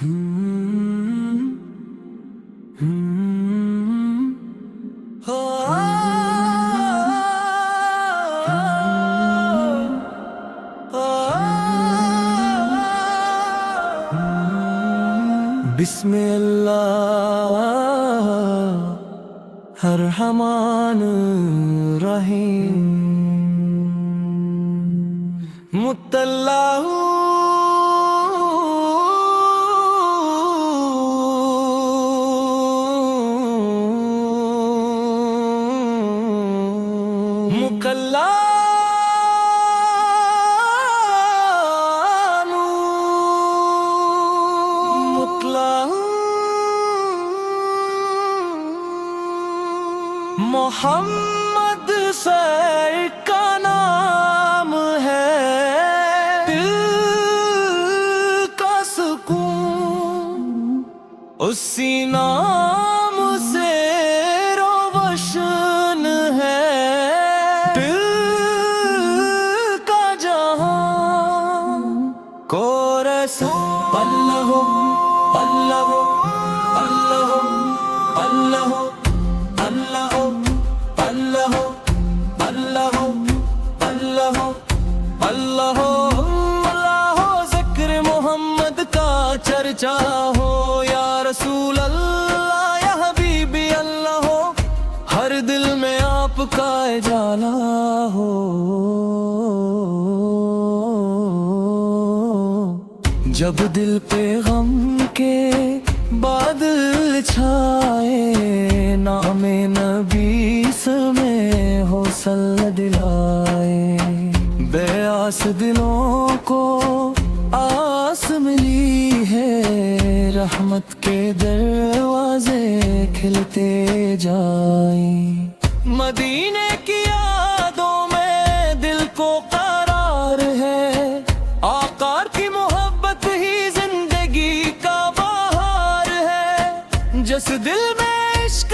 بسم اللہ الرحمن الرحیم مطلع مکلّا محمد سر کا نام ہے، دل کا سکون اسی نام سے روشن ہے، دل کا جہاں کورس اللہ اللہ اللہ اللہ اللہ اللہ اللہ اللہ اللہ اللہ ذکر محمد کا چرچا ہو، یا رسول اللہ یا حبیبی اللہ ہو، ہر دل میں آپ کا اجالا ہو۔ جب دل پہ غم کے بادل چھائے، نام نبی میں حوصلہ دلائے، بے آس دلوں کو آس ملی ہے، رحمت کے دروازے کھلتے جائیں، مدینے کی یادوں میں دل کو قرار ہے، آقا کی محبت ہی زندگی کا بہار ہے، جس دل میں عشق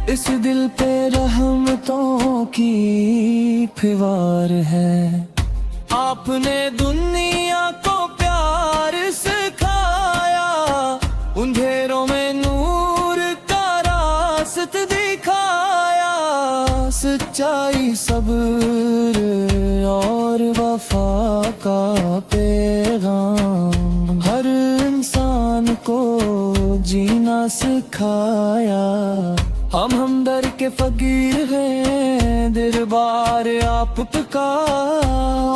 اس دل پہ رحمتوں کی پھوار ہے، آپ نے دنیا کو پیار سکھایا، اندھیروں میں نور کا راست دکھایا، سچائی صبر اور وفا کا پیغام ہر انسان کو جینا سکھایا، ہم در کے فقیر ہیں، دربار آپ کا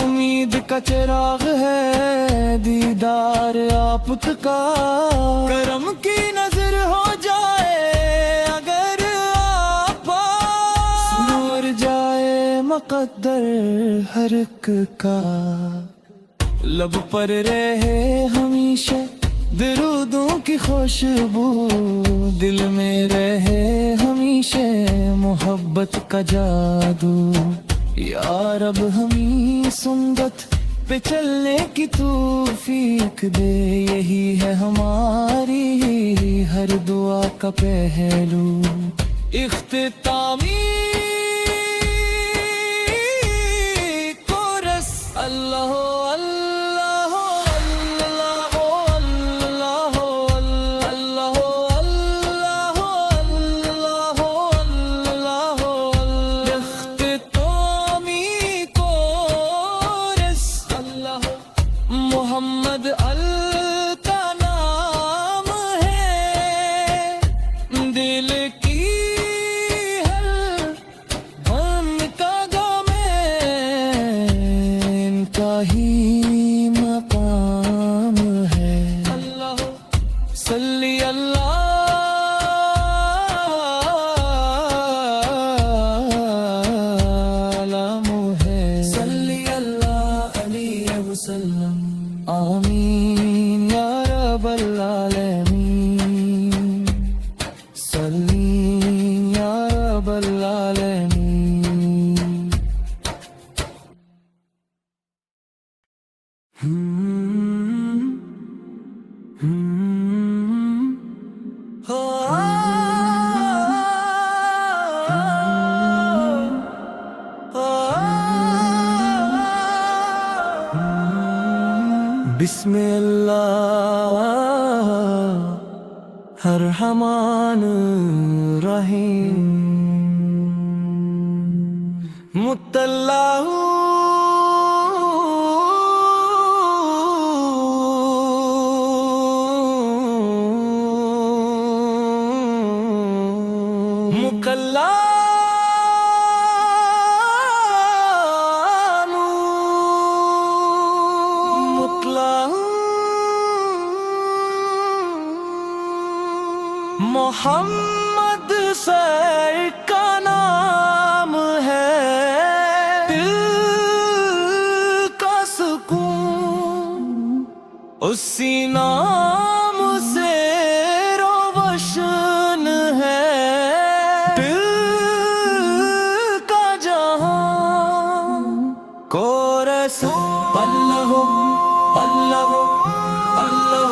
امید کا چراغ ہے، دیدار آپ کا کرم کی نظر ہو جائے، اگر آپ نور جائے مقدر ہر ایک کا، لب پر رہے ہمیشہ درودوں کی خوشبو، دل میں رہے ہمیشہ محبت کا جادو، یا رب ہمیں سنت پہ چلنے کی توفیق دے، یہی ہے ہماری ہر دعا کا پہلو، اختتامی کورس اللہ محمد کا نام ہے، دل کی ہر غم کا غم ان کا ہی مقام ہے، اللہ صلی اللہ صلی اللہ علیہ وسلم، آمین یا رب العالمین، صلی یا رب العالمین۔ بسم اللہ الرحمن الرحیم مطلع محمد سر کا نام ہے، دل کا سکون اسی نام سے روشن ہے، دل کا جہاں کو رسول اللہ اللہ اللہ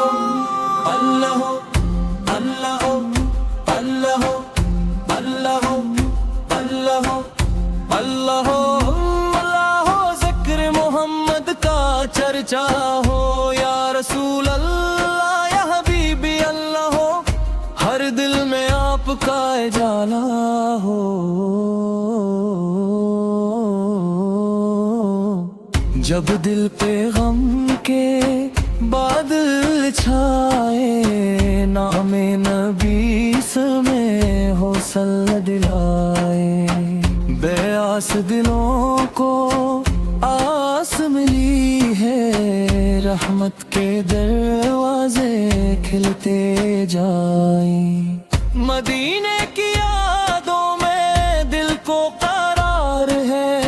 اللہ اللہ اللہ اللہ اللہ اللہ اللہ ذکر محمد کا چرچا ہو، یا رسول اللہ یا حبیبی اللہ ہو، ہر دل میں آپ کا اجالا ہو، جب دل پہ غم کے بادل چھائے، نام نبی میں حوصلہ دلائے، بے آس دلوں کو آس ملی ہے، رحمت کے دروازے کھلتے جائیں، مدینے کی یادوں میں دل کو قرار ہے،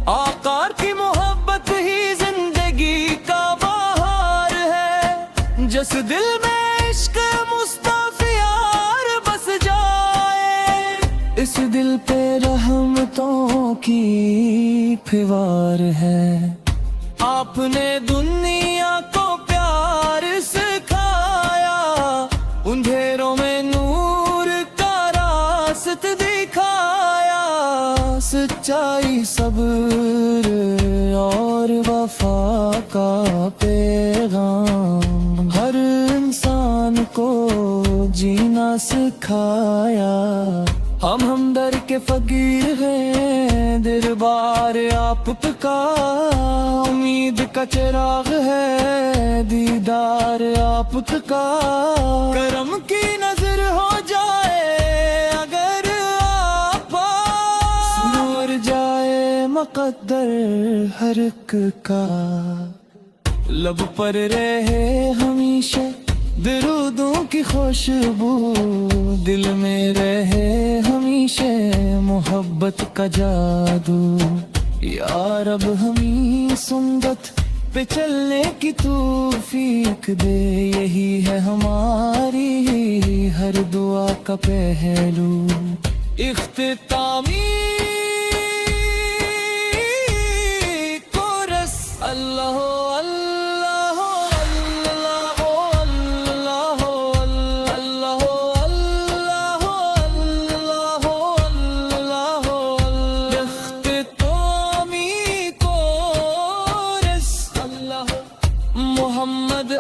آقا کی محبت ہی زندگی کا بہار ہے، جس دل میں عشق اس دل پہ رحمتوں کی پھوار ہے، آپ نے دنیا کو پیار سکھایا، اندھیروں میں نور کا راست دکھایا، سچائی صبر اور وفا کا پیغام ہر انسان کو جینا سکھایا، ہم در کے فقیر ہیں، دربار آپ کا امید کا چراغ ہے، دیدار آپ کا کرم کی نظر ہو جائے، اگر آپ نور جائے مقدر ہر ایک کا، لب پر رہے ہمیشہ درودوں کی خوشبو، دل میں رہے ہمیشہ محبت کا جادو، یا رب ہمیں سنت پہ چلنے کی توفیق دے، یہی ہے ہماری ہر دعا کا پہلو، اختتامی کورس اللہ محمد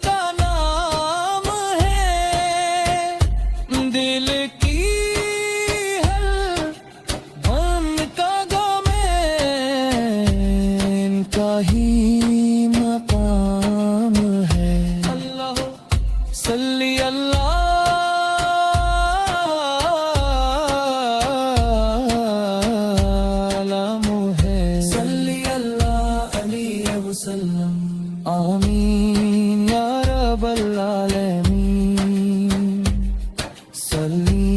کا نام ہے، دل کی ہر غم کا غم ان کا ہی مقام ہے، اللہ صلی اللہ صلی اللہ علیہ وسلم، آمین یا رب العالمین، صلی